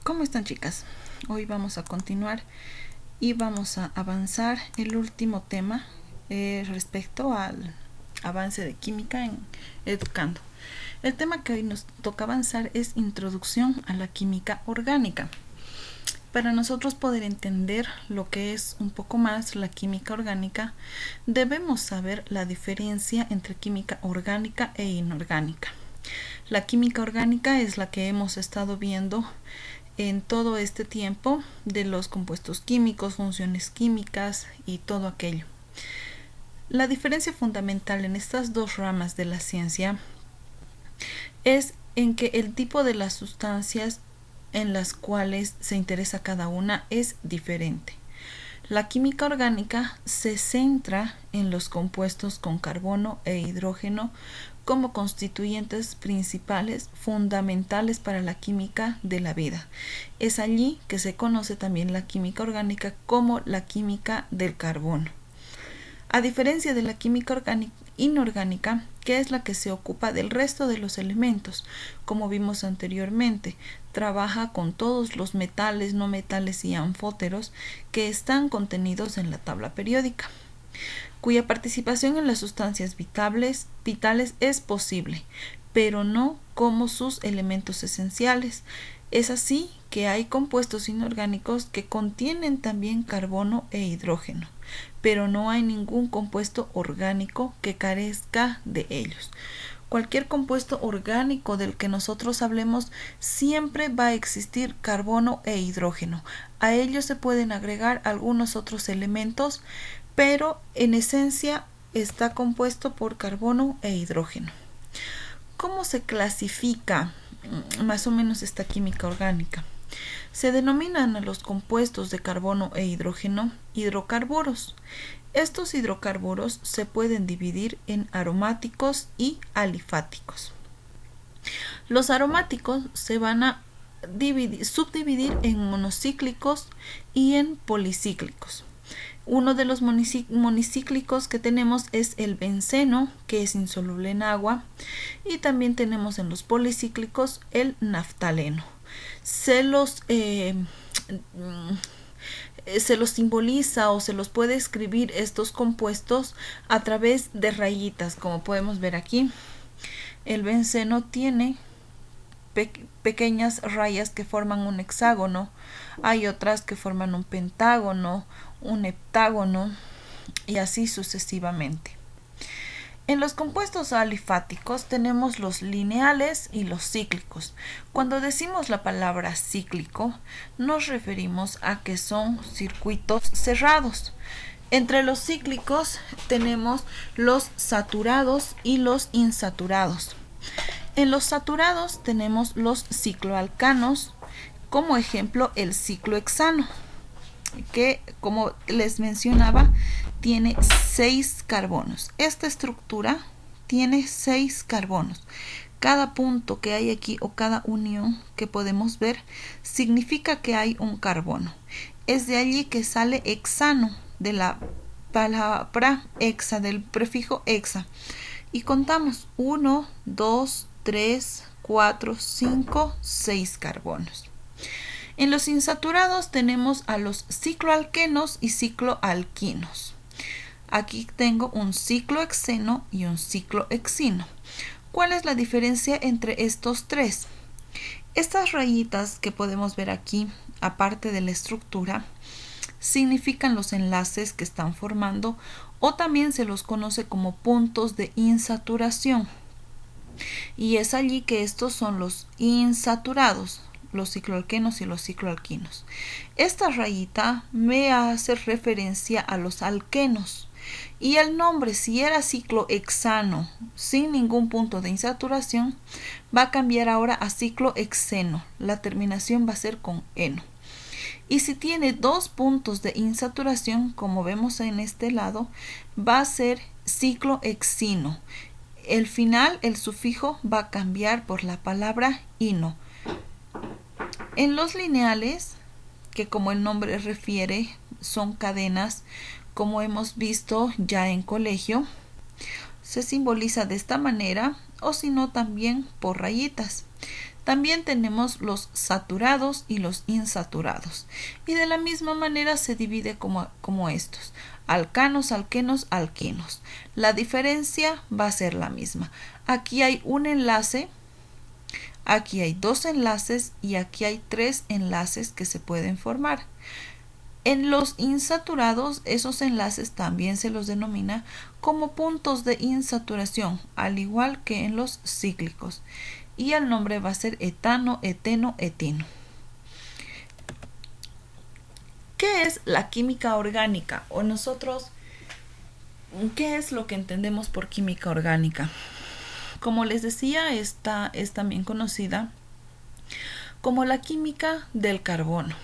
¿Cómo están, chicas? Hoy vamos a continuar y vamos a avanzar el último tema respecto al avance de química en Educando. El tema que hoy nos toca avanzar es Introducción a la Química Orgánica. Para nosotros poder entender lo que es un poco más la química orgánica, debemos saber la diferencia entre química orgánica e inorgánica. La química orgánica es la que hemos estado viendo en todo este tiempo de los compuestos químicos, funciones químicas y todo aquello. La diferencia fundamental en estas dos ramas de la ciencia es en que el tipo de las sustancias en las cuales se interesa cada una es diferente. La química orgánica se centra en los compuestos con carbono e hidrógeno como constituyentes principales, fundamentales para la química de la vida. Es allí que se conoce también la química orgánica como la química del carbono. A diferencia de la química inorgánica, que es la que se ocupa del resto de los elementos, como vimos anteriormente, trabaja con todos los metales, no metales y anfóteros que están contenidos en la tabla periódica, cuya participación en las sustancias vitales es posible, pero no como sus elementos esenciales. Es así que hay compuestos inorgánicos que contienen también carbono e hidrógeno, pero no hay ningún compuesto orgánico que carezca de ellos. Cualquier compuesto orgánico del que nosotros hablemos siempre va a existir carbono e hidrógeno. A ellos se pueden agregar algunos otros elementos, pero en esencia está compuesto por carbono e hidrógeno. ¿Cómo se clasifica más o menos esta química orgánica? Se denominan a los compuestos de carbono e hidrógeno hidrocarburos. Estos hidrocarburos se pueden dividir en aromáticos y alifáticos. Los aromáticos se van a subdividir en monocíclicos y en policíclicos. Uno de los monicíclicos que tenemos es el benceno, que es insoluble en agua, y también tenemos en los policíclicos el naftaleno. Se los simboliza o se los puede escribir estos compuestos a través de rayitas, como podemos ver aquí. El benceno tiene pequeñas rayas que forman un hexágono, hay otras que forman un pentágono, un heptágono y así sucesivamente. En los compuestos alifáticos tenemos los lineales y los cíclicos. Cuando decimos la palabra cíclico, nos referimos a que son circuitos cerrados. Entre los cíclicos tenemos los saturados y los insaturados. En los saturados tenemos los cicloalcanos, como ejemplo el ciclohexano, que como les mencionaba tiene 6 carbonos. Esta estructura tiene 6 carbonos. Cada punto que hay aquí o cada unión que podemos ver significa que hay un carbono. Es de allí que sale hexano, de la palabra hexa, del prefijo hexa. Y contamos 1, 2, 3, 4, 5, 6 carbonos. En los insaturados tenemos a los cicloalquenos y cicloalquinos. Aquí tengo un ciclohexeno y un ciclohexino. ¿Cuál es la diferencia entre estos tres? Estas rayitas que podemos ver aquí, aparte de la estructura, significan los enlaces que están formando, o también se los conoce como puntos de insaturación. Y es allí que estos son los insaturados, los cicloalquenos y los cicloalquinos. Esta rayita me hace referencia a los alquenos. Y el nombre, si era ciclohexano sin ningún punto de insaturación, va a cambiar ahora a ciclohexeno. La terminación va a ser con eno. Y si tiene 2 puntos de insaturación, como vemos en este lado, va a ser ciclohexino. El final, el sufijo, va a cambiar por la palabra ino. En los lineales, que como el nombre refiere, son cadenas, como hemos visto ya en colegio, se simboliza de esta manera, o si no también por rayitas. También tenemos los saturados y los insaturados. Y de la misma manera se divide como estos: alcanos, alquenos, alquinos. La diferencia va a ser la misma. Aquí hay un enlace, aquí hay dos enlaces y aquí hay tres enlaces que se pueden formar. En los insaturados, esos enlaces también se los denomina como puntos de insaturación, al igual que en los cíclicos. Y el nombre va a ser etano, eteno, etino. ¿Qué es la química orgánica? O nosotros, ¿qué es lo que entendemos por química orgánica? Como les decía, esta es también conocida como la química del carbono.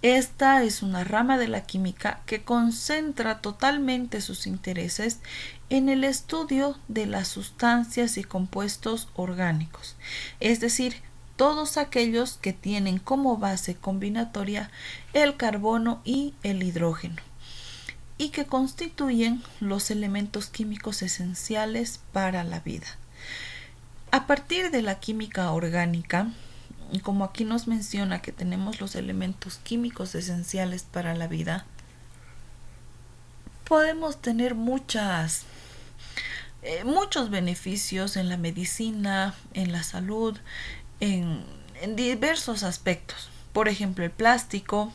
Esta es una rama de la química que concentra totalmente sus intereses en el estudio de las sustancias y compuestos orgánicos, es decir, todos aquellos que tienen como base combinatoria el carbono y el hidrógeno, y que constituyen los elementos químicos esenciales para la vida. A partir de la química orgánica, como aquí nos menciona que tenemos los elementos químicos esenciales para la vida, podemos tener muchos beneficios en la medicina, en la salud, en diversos aspectos. Por ejemplo, el plástico.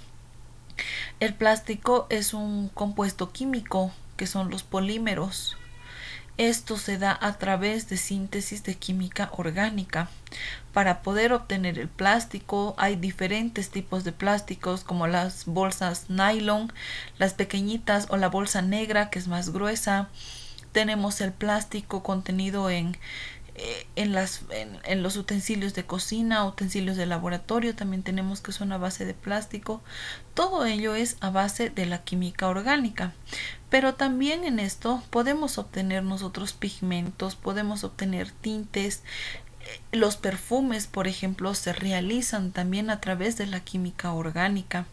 El plástico es un compuesto químico que son los polímeros. Esto se da a través de síntesis de química orgánica. Para poder obtener el plástico hay diferentes tipos de plásticos, como las bolsas nylon, las pequeñitas, o la bolsa negra, que es más gruesa. Tenemos el plástico contenido en los utensilios de cocina, utensilios de laboratorio, también tenemos que son a base de plástico. Todo ello es a base de la química orgánica. Pero también en esto podemos obtener nosotros pigmentos, podemos obtener tintes. Los perfumes, por ejemplo, se realizan también a través de la química orgánica.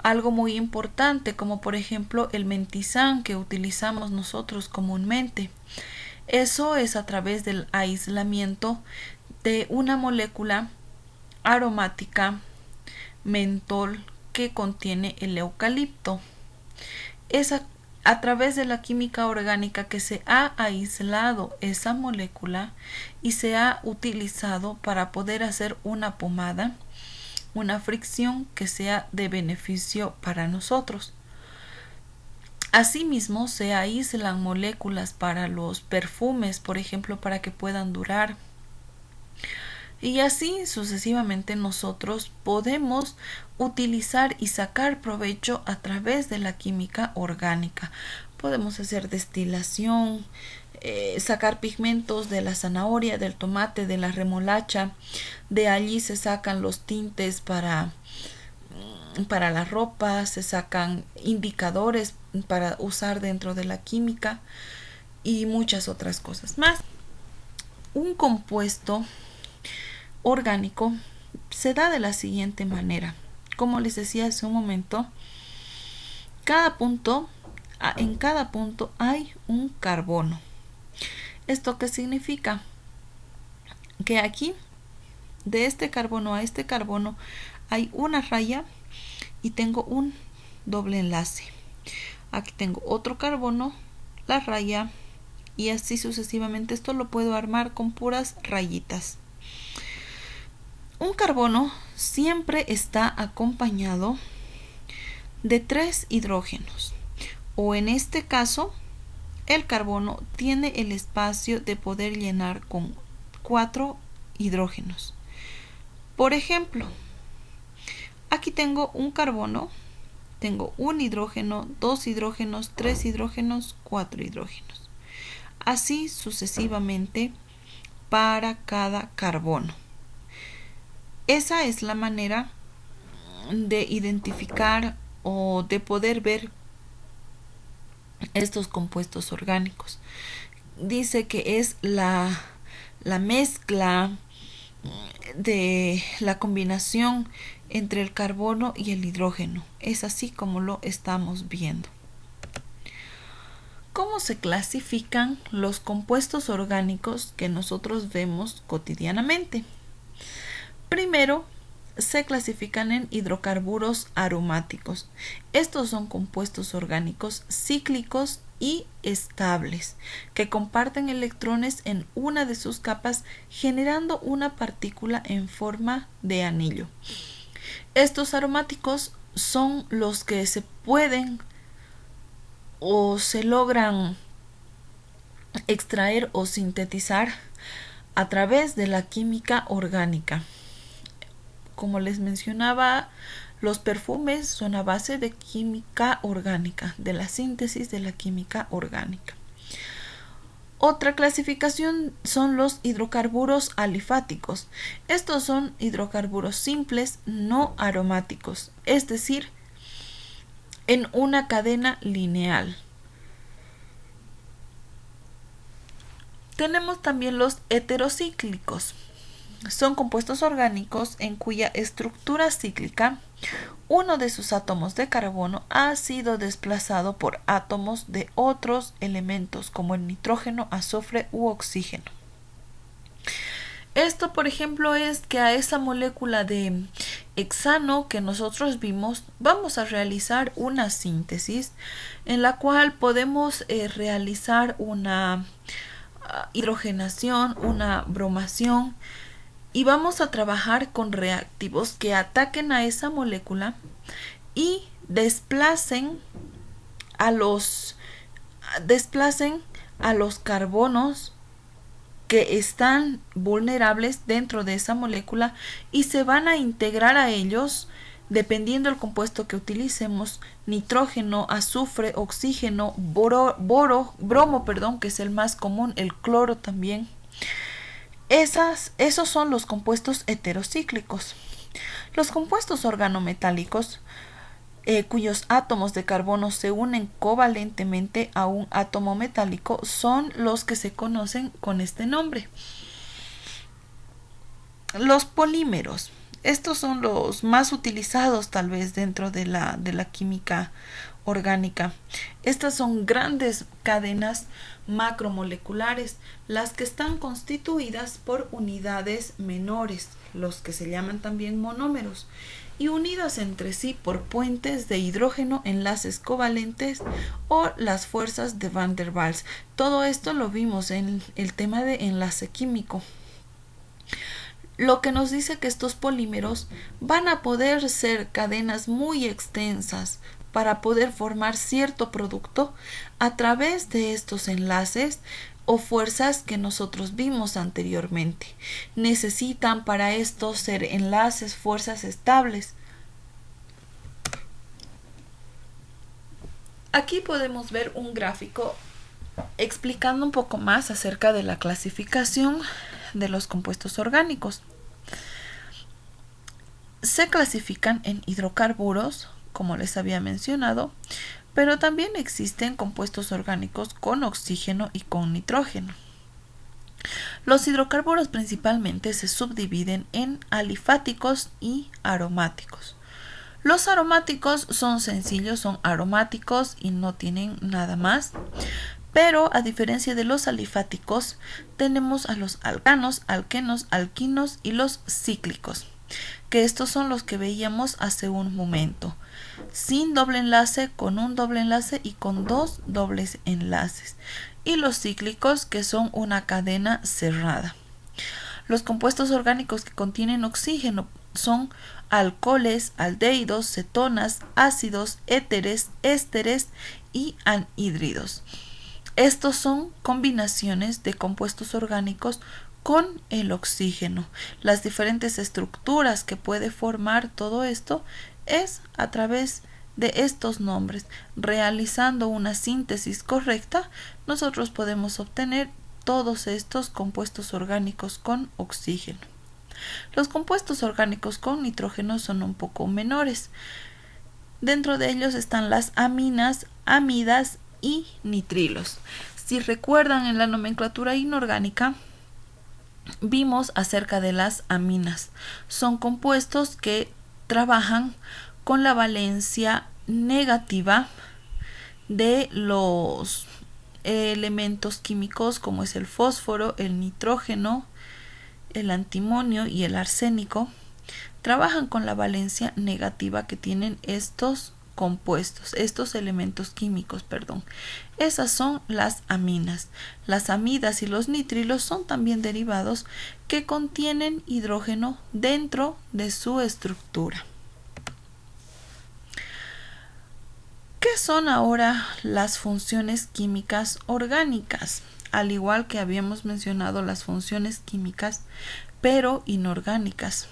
Algo muy importante, como por ejemplo el mentizán que utilizamos nosotros comúnmente. Eso es a través del aislamiento de una molécula aromática mentol que contiene el eucalipto. Es a través de la química orgánica que se ha aislado esa molécula y se ha utilizado para poder hacer una pomada, una fricción que sea de beneficio para nosotros. Asimismo, se aíslan moléculas para los perfumes, por ejemplo, para que puedan durar. Y así sucesivamente nosotros podemos utilizar y sacar provecho a través de la química orgánica. Podemos hacer destilación, sacar pigmentos de la zanahoria, del tomate, de la remolacha. De allí se sacan los tintes para la ropa, se sacan indicadores para usar dentro de la química y muchas otras cosas más. Un compuesto orgánico se da de la siguiente manera. Como les decía hace un momento, en cada punto hay un carbono. ¿Esto qué significa? Que aquí, de este carbono a este carbono, hay una raya y tengo un doble enlace. Aquí tengo otro carbono, la raya, y así sucesivamente. Esto lo puedo armar con puras rayitas. Un carbono siempre está acompañado de 3 hidrógenos, o en este caso el carbono tiene el espacio de poder llenar con 4 hidrógenos. Por ejemplo, aquí tengo un carbono, tengo un hidrógeno, 2 hidrógenos, 3 hidrógenos, 4 hidrógenos. Así sucesivamente para cada carbono. Esa es la manera de identificar o de poder ver estos compuestos orgánicos. Dice que es la mezcla de la combinación entre el carbono y el hidrógeno. Es así como lo estamos viendo. ¿Cómo se clasifican los compuestos orgánicos que nosotros vemos cotidianamente? Primero, se clasifican en hidrocarburos aromáticos. Estos son compuestos orgánicos cíclicos y estables, que comparten electrones en una de sus capas, generando una partícula en forma de anillo. Estos aromáticos son los que se pueden o se logran extraer o sintetizar a través de la química orgánica. Como les mencionaba, los perfumes son a base de química orgánica, de la síntesis de la química orgánica. Otra clasificación son los hidrocarburos alifáticos. Estos son hidrocarburos simples no aromáticos, es decir, en una cadena lineal. Tenemos también los heterocíclicos. Son compuestos orgánicos en cuya estructura cíclica uno de sus átomos de carbono ha sido desplazado por átomos de otros elementos como el nitrógeno, azufre u oxígeno. Esto, por ejemplo, es que a esa molécula de hexano que nosotros vimos, vamos a realizar una síntesis en la cual podemos realizar una hidrogenación, una bromación, y vamos a trabajar con reactivos que ataquen a esa molécula y desplacen a los carbonos que están vulnerables dentro de esa molécula y se van a integrar a ellos dependiendo del compuesto que utilicemos: nitrógeno, azufre, oxígeno, bromo, que es el más común, el cloro también. Esos son los compuestos heterocíclicos. Los compuestos organometálicos, cuyos átomos de carbono se unen covalentemente a un átomo metálico, son los que se conocen con este nombre. Los polímeros. Estos son los más utilizados tal vez dentro de la química orgánica. Estas son grandes cadenas macromoleculares, las que están constituidas por unidades menores, los que se llaman también monómeros, y unidas entre sí por puentes de hidrógeno, enlaces covalentes o las fuerzas de Van der Waals. Todo esto lo vimos en el tema de enlace químico. Lo que nos dice que estos polímeros van a poder ser cadenas muy extensas para poder formar cierto producto a través de estos enlaces o fuerzas que nosotros vimos anteriormente. Necesitan para esto ser enlaces, fuerzas estables. Aquí podemos ver un gráfico explicando un poco más acerca de la clasificación de los compuestos orgánicos. Se clasifican en hidrocarburos, como les había mencionado, pero también existen compuestos orgánicos con oxígeno y con nitrógeno. Los hidrocarburos principalmente se subdividen en alifáticos y aromáticos. Los aromáticos son sencillos, son aromáticos y no tienen nada más. Pero a diferencia de los alifáticos, tenemos a los alcanos, alquenos, alquinos y los cíclicos, que estos son los que veíamos hace un momento, sin doble enlace, con un doble enlace y con dos dobles enlaces. Y los cíclicos, que son una cadena cerrada. Los compuestos orgánicos que contienen oxígeno son alcoholes, aldehídos, cetonas, ácidos, éteres, ésteres y anhídridos. Estos son combinaciones de compuestos orgánicos con el oxígeno. Las diferentes estructuras que puede formar todo esto es a través de estos nombres. Realizando una síntesis correcta, nosotros podemos obtener todos estos compuestos orgánicos con oxígeno. Los compuestos orgánicos con nitrógeno son un poco menores. Dentro de ellos están las aminas, amidas y nitrilos. Si recuerdan, en la nomenclatura inorgánica vimos acerca de las aminas. Son compuestos que trabajan con la valencia negativa de los elementos químicos como es el fósforo, el nitrógeno el antimonio y el arsénico, trabajan con la valencia negativa que tienen estos compuestos, estos elementos químicos, perdón. Esas son las aminas. Las amidas y los nitrilos son también derivados que contienen hidrógeno dentro de su estructura. ¿Qué son ahora las funciones químicas orgánicas? Al igual que habíamos mencionado las funciones químicas, pero inorgánicas.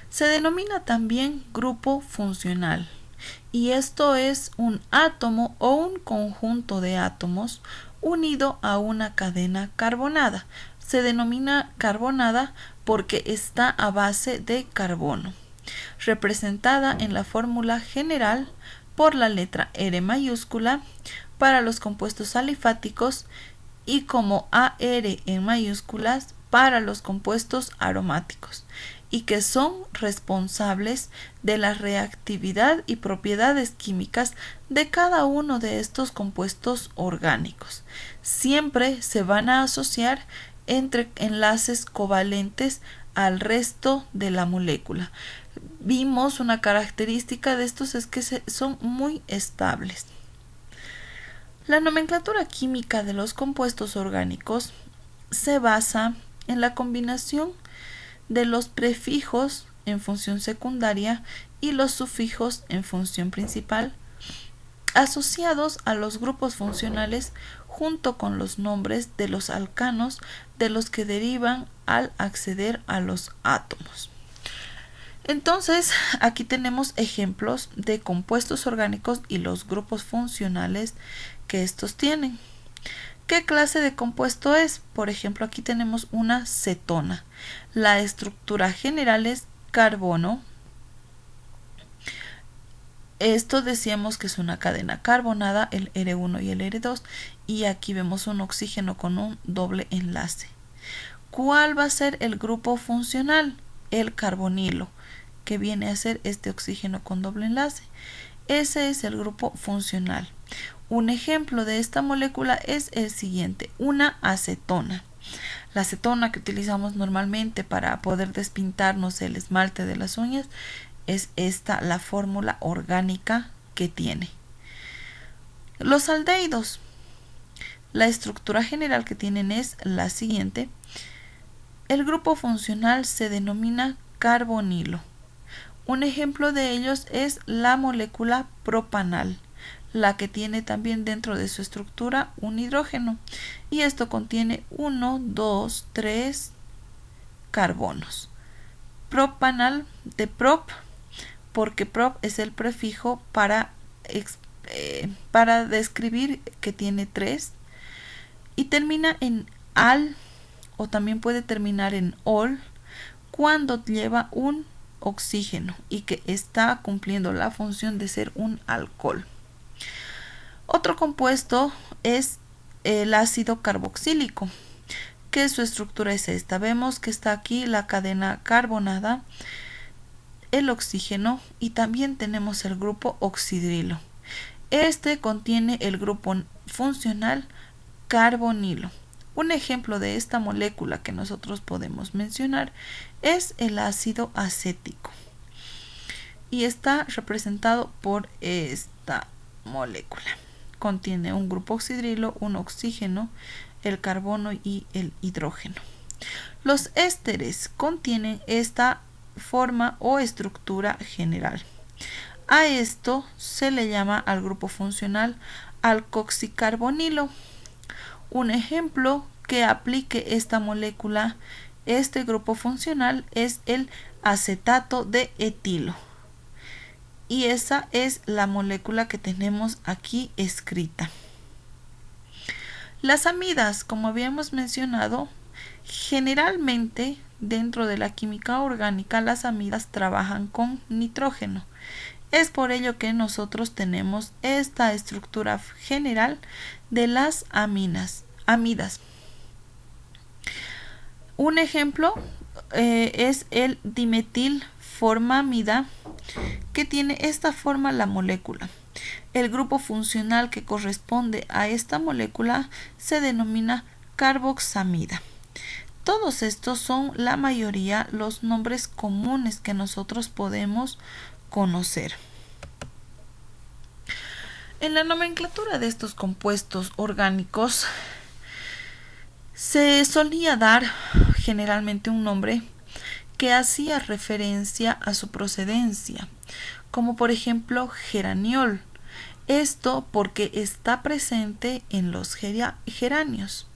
Se denomina también grupo funcional, y esto es un átomo o un conjunto de átomos unido a una cadena carbonada. Se denomina carbonada porque está a base de carbono, representada en la fórmula general por la letra R mayúscula para los compuestos alifáticos y como AR en mayúsculas para los compuestos aromáticos, y que son responsables de la reactividad y propiedades químicas de cada uno de estos compuestos orgánicos. Siempre se van a asociar entre enlaces covalentes al resto de la molécula. Vimos una característica de estos es que son muy estables. La nomenclatura química de los compuestos orgánicos se basa en la combinación de los prefijos en función secundaria y los sufijos en función principal, asociados a los grupos funcionales junto con los nombres de los alcanos de los que derivan al acceder a los átomos. Entonces, aquí tenemos ejemplos de compuestos orgánicos y los grupos funcionales que estos tienen. ¿Qué clase de compuesto es? Por ejemplo, aquí tenemos una cetona. La estructura general es carbono. Esto decíamos que es una cadena carbonada, el R1 y el R2, y aquí vemos un oxígeno con un doble enlace. ¿Cuál va a ser el grupo funcional? El carbonilo, que viene a ser este oxígeno con doble enlace. Ese es el grupo funcional. Un ejemplo de esta molécula es el siguiente, una acetona. La acetona que utilizamos normalmente para poder despintarnos el esmalte de las uñas es esta la fórmula orgánica que tiene. Los aldehídos. La estructura general que tienen es la siguiente. El grupo funcional se denomina carbonilo. Un ejemplo de ellos es la molécula propanal, la que tiene también dentro de su estructura un hidrógeno, y esto contiene 1, 2, 3 carbonos. Propanal de prop, porque prop es el prefijo para describir que tiene 3, y termina en al, o también puede terminar en ol cuando lleva un oxígeno y que está cumpliendo la función de ser un alcohol. Otro compuesto es el ácido carboxílico, que su estructura es esta. Vemos que está aquí la cadena carbonada, el oxígeno, y también tenemos el grupo oxidrilo. Este contiene el grupo funcional carbonilo. Un ejemplo de esta molécula que nosotros podemos mencionar es el ácido acético, y está representado por esta molécula. Contiene un grupo oxidrilo, un oxígeno, el carbono y el hidrógeno. Los ésteres contienen esta forma o estructura general. A esto se le llama al grupo funcional alcoxicarbonilo. Un ejemplo que aplique esta molécula, este grupo funcional, es el acetato de etilo. Y esa es la molécula que tenemos aquí escrita. Las amidas, como habíamos mencionado, generalmente dentro de la química orgánica las amidas trabajan con nitrógeno. Es por ello que nosotros tenemos esta estructura general de las amidas. Un ejemplo es el dimetilformamida, que tiene esta forma la molécula. El grupo funcional que corresponde a esta molécula se denomina carboxamida. Todos estos son la mayoría los nombres comunes que nosotros podemos conocer. En la nomenclatura de estos compuestos orgánicos se solía dar generalmente un nombre que hacía referencia a su procedencia, como por ejemplo geraniol. Esto porque está presente en los geranios.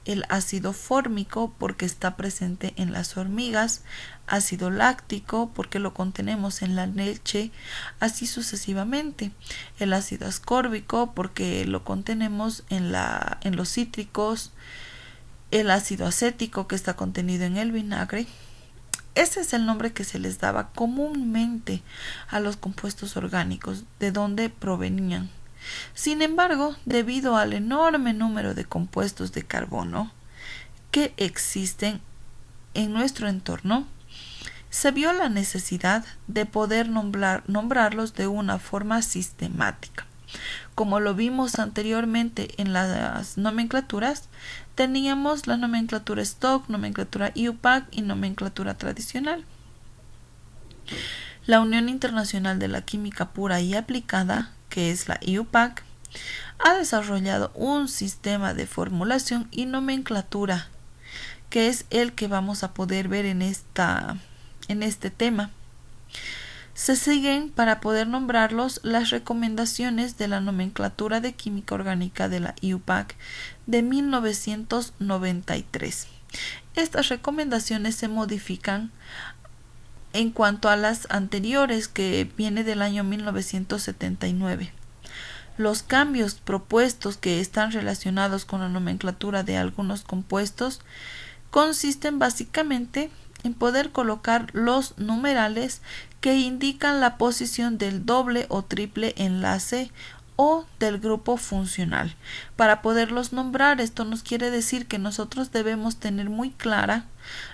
El ácido fórmico porque está presente en las hormigas, ácido láctico porque lo contenemos en la leche, así sucesivamente. El ácido ascórbico porque lo contenemos en los cítricos, el ácido acético que está contenido en el vinagre. Ese es el nombre que se les daba comúnmente a los compuestos orgánicos, de donde provenían. Sin embargo, debido al enorme número de compuestos de carbono que existen en nuestro entorno, se vio la necesidad de poder nombrarlos de una forma sistemática. Como lo vimos anteriormente en las nomenclaturas, teníamos la nomenclatura stock, nomenclatura IUPAC y nomenclatura tradicional. La Unión Internacional de la Química Pura y Aplicada, que es la IUPAC, ha desarrollado un sistema de formulación y nomenclatura, que es el que vamos a poder ver en este tema. Se siguen, para poder nombrarlos, las recomendaciones de la nomenclatura de química orgánica de la IUPAC de 1993. Estas recomendaciones se modifican en cuanto a las anteriores, que viene del año 1979. Los cambios propuestos que están relacionados con la nomenclatura de algunos compuestos consisten básicamente en poder colocar los numerales que indican la posición del doble o triple enlace o del grupo funcional. Para poderlos nombrar, esto nos quiere decir que nosotros debemos tener muy clara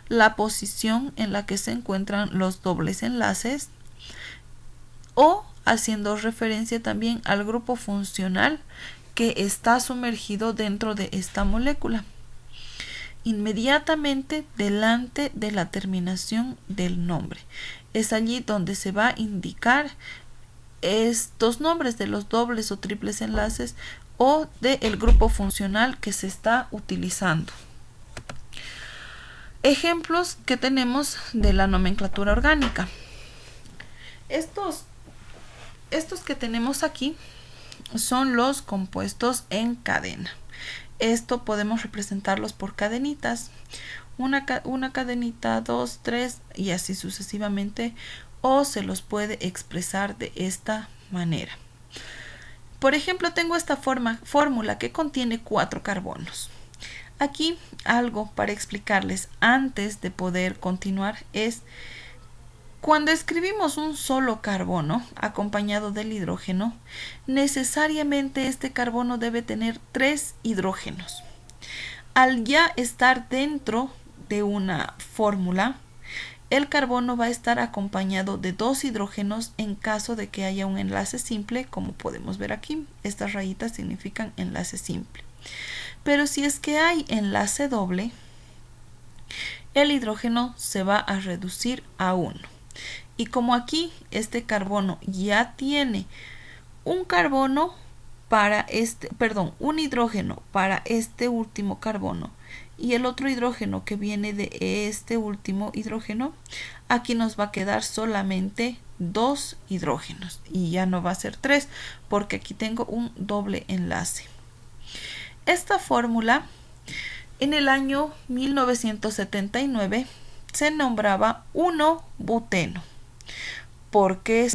la posición en la que se encuentran los dobles enlaces, o haciendo referencia también al grupo funcional que está sumergido dentro de esta molécula, inmediatamente delante de la terminación del nombre. Es allí donde se va a indicar estos nombres de los dobles o triples enlaces o del grupo funcional que se está utilizando. Ejemplos que tenemos de la nomenclatura orgánica. Estos que tenemos aquí son los compuestos en cadena. Esto podemos representarlos por cadenitas. Una cadenita, 2, 3 y así sucesivamente, o se los puede expresar de esta manera. Por ejemplo, tengo esta fórmula que contiene 4 carbonos. Aquí algo para explicarles antes de poder continuar es: cuando escribimos un solo carbono acompañado del hidrógeno, necesariamente este carbono debe tener 3 hidrógenos. Al ya estar dentro de una fórmula, el carbono va a estar acompañado de 2 hidrógenos en caso de que haya un enlace simple, como podemos ver aquí. Estas rayitas significan enlace simple. Pero si es que hay enlace doble, el hidrógeno se va a reducir a 1. Y como aquí este carbono ya tiene un hidrógeno para este último carbono y el otro hidrógeno que viene de este último hidrógeno, aquí nos va a quedar solamente 2 hidrógenos y ya no va a ser 3 porque aquí tengo un doble enlace. Esta fórmula en el año 1979 se nombraba 1-buteno. Porque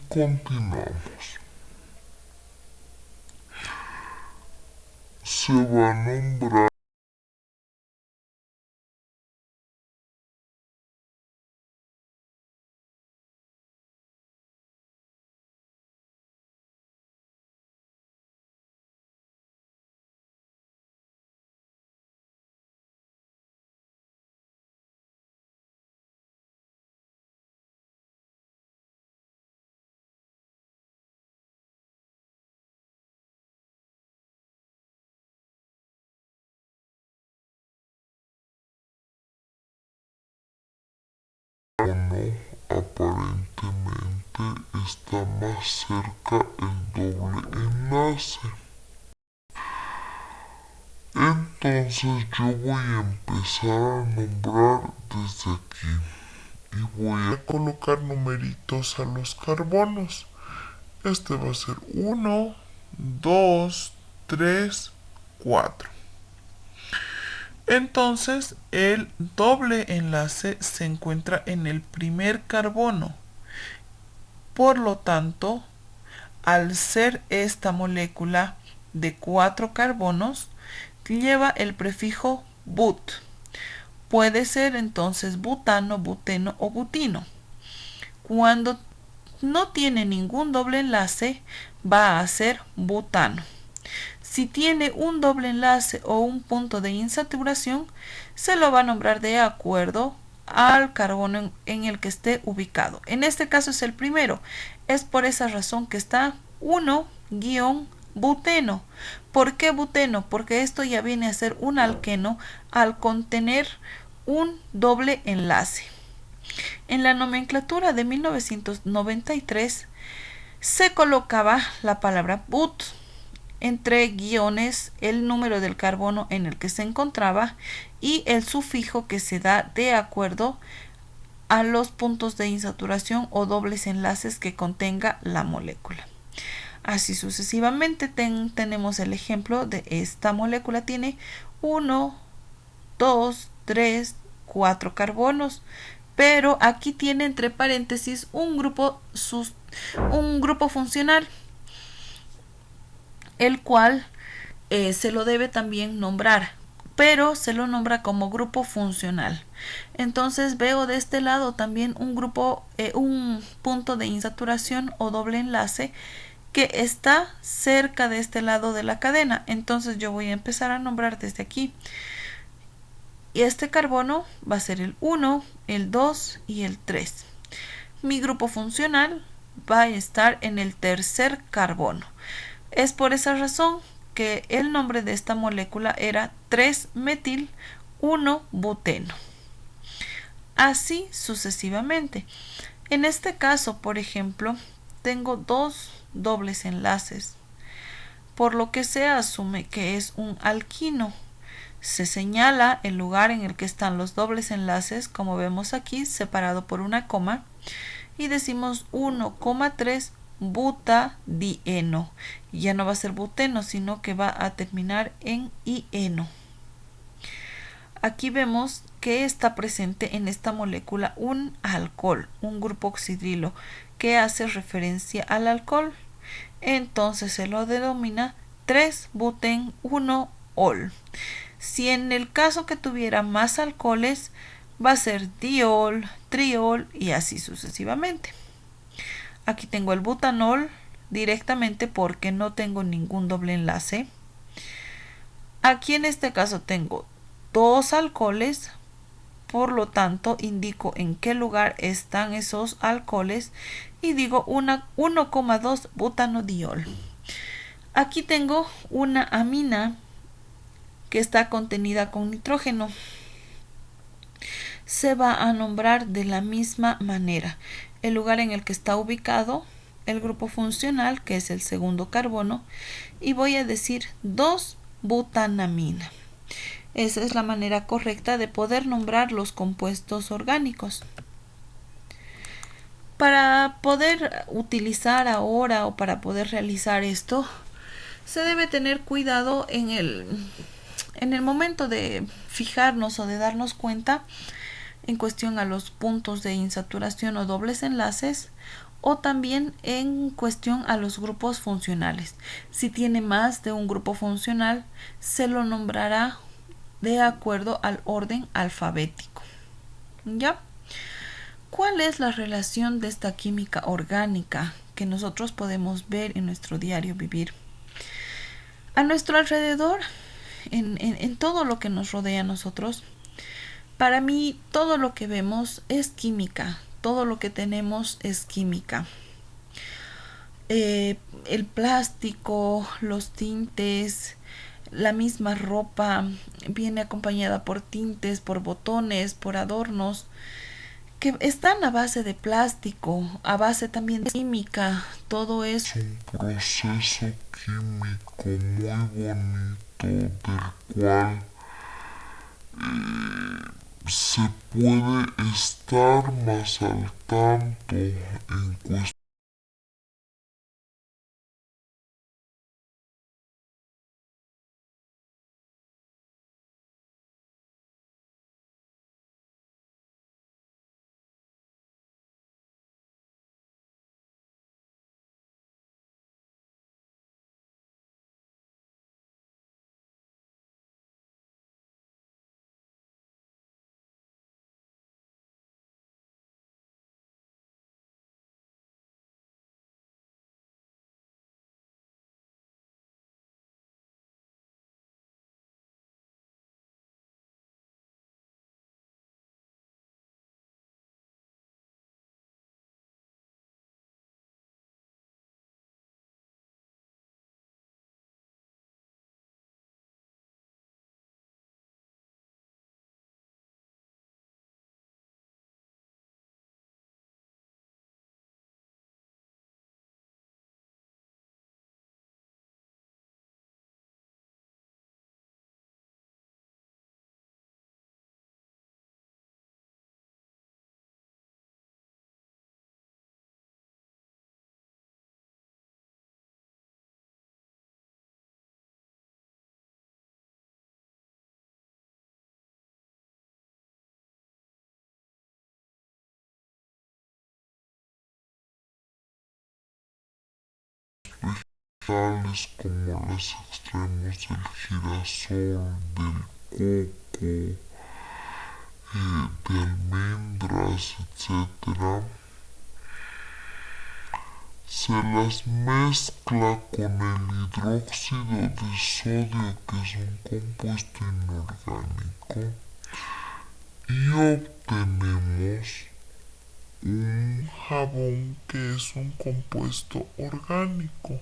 continuamos. Se va a nombrar carbono, aparentemente está más cerca el doble enlace. Entonces yo voy a empezar a nombrar desde aquí y voy a colocar numeritos a los carbonos. Este va a ser 1, 2, 3, 4. Entonces el doble enlace se encuentra en el primer carbono. Por lo tanto, al ser esta molécula de 4 carbonos, lleva el prefijo but. Puede ser entonces butano, buteno o butino. Cuando no tiene ningún doble enlace, va a ser butano. Si tiene un doble enlace o un punto de insaturación, se lo va a nombrar de acuerdo al carbono en el que esté ubicado. En este caso es el primero. Es por esa razón que está 1-buteno. ¿Por qué buteno? Porque esto ya viene a ser un alqueno al contener un doble enlace. En la nomenclatura de 1993 se colocaba la palabra but entre guiones, el número del carbono en el que se encontraba y el sufijo que se da de acuerdo a los puntos de insaturación o dobles enlaces que contenga la molécula. Así sucesivamente tenemos el ejemplo de esta molécula. Tiene 1, 2, 3, 4 carbonos, pero aquí tiene entre paréntesis un grupo funcional, el cual se lo debe también nombrar, pero se lo nombra como grupo funcional. Entonces veo de este lado también un punto de insaturación o doble enlace que está cerca de este lado de la cadena. Entonces yo voy a empezar a nombrar desde aquí. Y este carbono va a ser el 1, el 2 y el 3. Mi grupo funcional va a estar en el tercer carbono. Es por esa razón que el nombre de esta molécula era 3-metil-1-buteno. Así sucesivamente. En este caso, por ejemplo, tengo dos dobles enlaces, por lo que se asume que es un alquino. Se señala el lugar en el que están los dobles enlaces, como vemos aquí, separado por una coma, y decimos 1,3 butadieno. Ya no va a ser buteno, sino que va a terminar en ieno. Aquí vemos que está presente en esta molécula un alcohol, un grupo oxidrilo, que hace referencia al alcohol. Entonces se lo denomina 3-buten-1-ol. Si en el caso que tuviera más alcoholes, va a ser diol, triol y así sucesivamente. Aquí tengo el butanol directamente porque no tengo ningún doble enlace. Aquí en este caso tengo dos alcoholes, por lo tanto indico en qué lugar están esos alcoholes y digo 1,2 butanodiol. Aquí tengo una amina que está contenida con nitrógeno. Se va a nombrar de la misma manera el lugar en el que está ubicado, el grupo funcional, que es el segundo carbono, y voy a decir 2-butanamina. Esa es la manera correcta de poder nombrar los compuestos orgánicos. Para poder utilizar ahora o para poder realizar esto, se debe tener cuidado en el momento de fijarnos o de darnos cuenta en cuestión a los puntos de insaturación o dobles enlaces, o también en cuestión a los grupos funcionales. Si tiene más de un grupo funcional, se lo nombrará de acuerdo al orden alfabético. ¿Ya? ¿Cuál es la relación de esta química orgánica que nosotros podemos ver en nuestro diario vivir? A nuestro alrededor, en todo lo que nos rodea a nosotros, para mí todo lo que vemos es química, todo lo que tenemos es química. El plástico, los tintes, la misma ropa viene acompañada por tintes, por botones, por adornos que están a base de plástico, a base también de química, todo eso. Es un proceso químico muy bonito del cual se puede estar más al tanto en cuestión vegetales como los extremos del girasol, del coco, de almendras, etcétera, se las mezcla con el hidróxido de sodio, que es un compuesto inorgánico, y obtenemos un jabón que es un compuesto orgánico.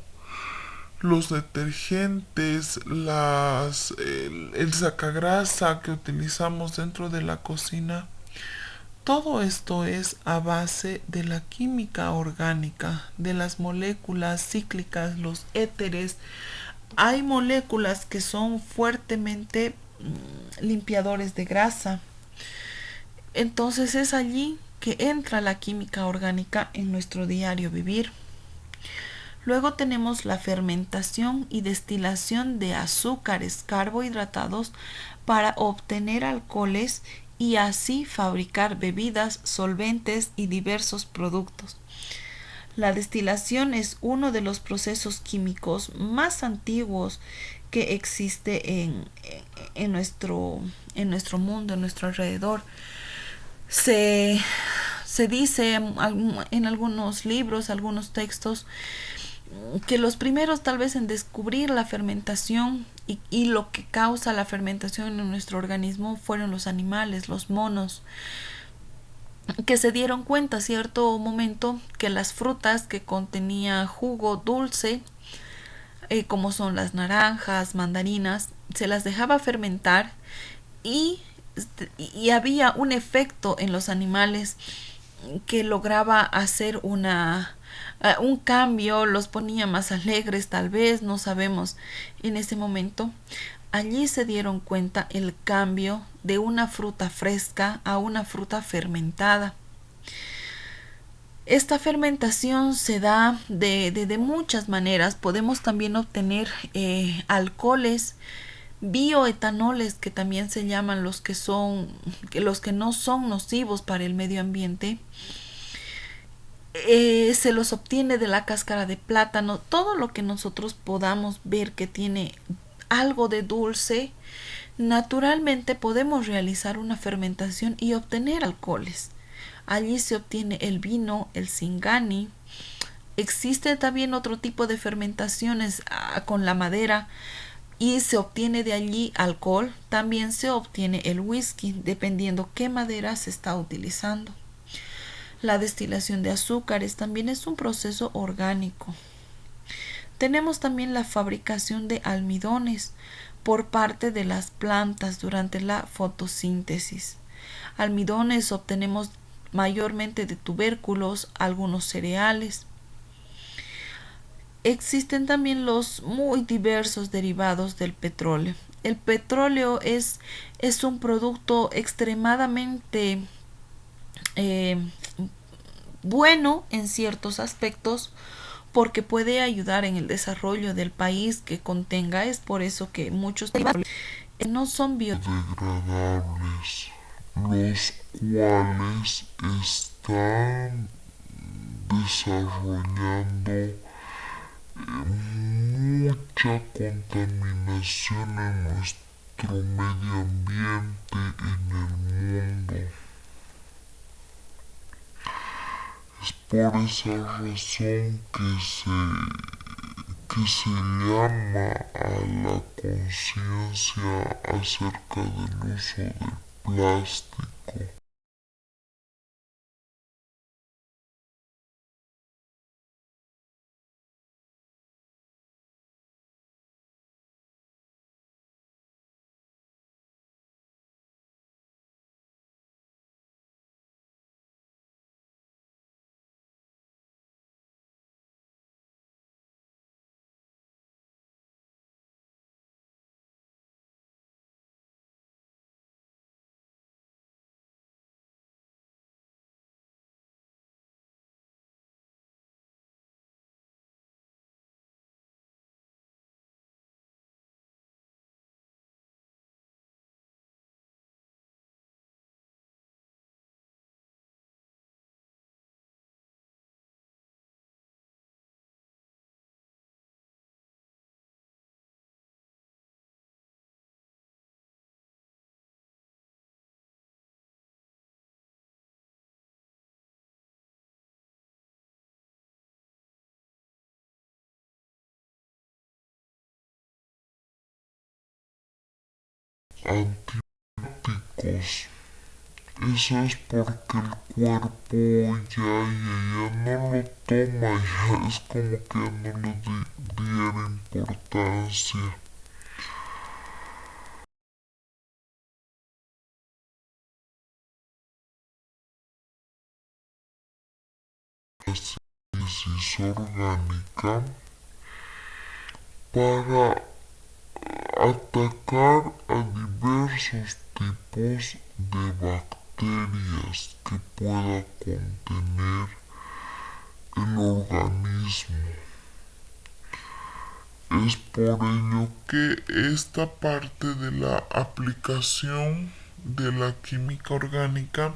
Los detergentes, el sacagrasa que utilizamos dentro de la cocina, todo esto es a base de la química orgánica, de las moléculas cíclicas, los éteres. Hay moléculas que son fuertemente limpiadores de grasa. Entonces es allí que entra la química orgánica en nuestro diario vivir. Luego tenemos la fermentación y destilación de azúcares carbohidratados para obtener alcoholes y así fabricar bebidas, solventes y diversos productos. La destilación es uno de los procesos químicos más antiguos que existe en nuestro mundo, en nuestro alrededor. Se dice en algunos libros, algunos textos, que los primeros tal vez en descubrir la fermentación y lo que causa la fermentación en nuestro organismo fueron los animales, los monos, que se dieron cuenta a cierto momento que las frutas que contenían jugo dulce, como son las naranjas, mandarinas, se las dejaba fermentar y había un efecto en los animales que lograba hacer un cambio, los ponía más alegres, tal vez, no sabemos en ese momento. Allí se dieron cuenta el cambio de una fruta fresca a una fruta fermentada. Esta fermentación se da de muchas maneras. Podemos también obtener alcoholes, bioetanoles, que también se llaman los que no son nocivos para el medio ambiente. Se los obtiene de la cáscara de plátano. Todo lo que nosotros podamos ver que tiene algo de dulce, naturalmente podemos realizar una fermentación y obtener alcoholes. Allí se obtiene el vino, el singani. Existe también otro tipo de fermentaciones con la madera y se obtiene de allí alcohol. También se obtiene el whisky, dependiendo qué madera se está utilizando. La destilación de azúcares también es un proceso orgánico. Tenemos también la fabricación de almidones por parte de las plantas durante la fotosíntesis. Almidones obtenemos mayormente de tubérculos, algunos cereales. Existen también los muy diversos derivados del petróleo. El petróleo es un producto extremadamente bueno en ciertos aspectos porque puede ayudar en el desarrollo del país que contenga. Es por eso que muchos no son biodegradables, los cuales están desarrollando mucha contaminación en nuestro medio ambiente en el mundo. Es por esa razón que se llama a la conciencia acerca del uso del plástico. Antibióticos. Eso es porque el cuerpo ya no lo toma, ya es como que no le diera importancia. La síntesis orgánica para atacar a diversos tipos de bacterias que pueda contener el organismo. Es por ello que esta parte de la aplicación de la química orgánica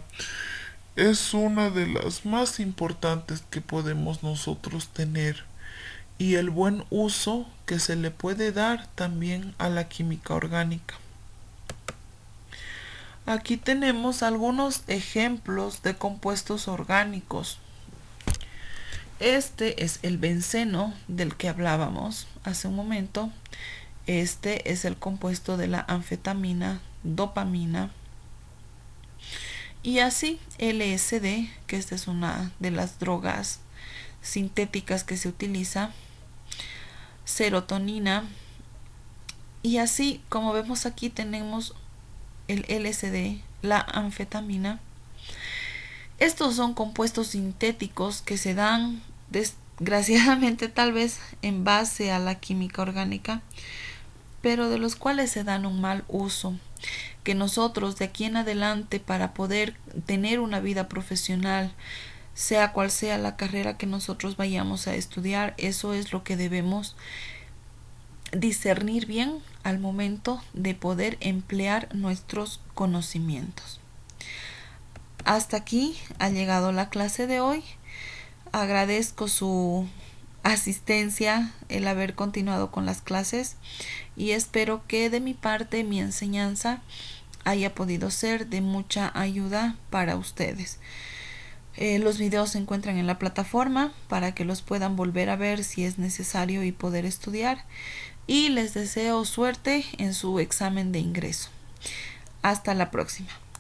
es una de las más importantes que podemos nosotros tener, y el buen uso que se le puede dar también a la química orgánica. Aquí tenemos algunos ejemplos de compuestos orgánicos. Este es el benceno del que hablábamos hace un momento. Este es el compuesto de la anfetamina, dopamina. Y así LSD, que esta es una de las drogas sintéticas que se utiliza, serotonina. Y así, como vemos aquí, tenemos el LSD, la anfetamina. Estos son compuestos sintéticos que se dan desgraciadamente tal vez en base a la química orgánica, pero de los cuales se dan un mal uso, que nosotros de aquí en adelante, para poder tener una vida profesional, sea cual sea la carrera que nosotros vayamos a estudiar, eso es lo que debemos discernir bien al momento de poder emplear nuestros conocimientos. Hasta aquí ha llegado la clase de hoy. Agradezco su asistencia, el haber continuado con las clases, y espero que de mi parte mi enseñanza haya podido ser de mucha ayuda para ustedes. Los videos se encuentran en la plataforma para que los puedan volver a ver si es necesario y poder estudiar, y les deseo suerte en su examen de ingreso. Hasta la próxima.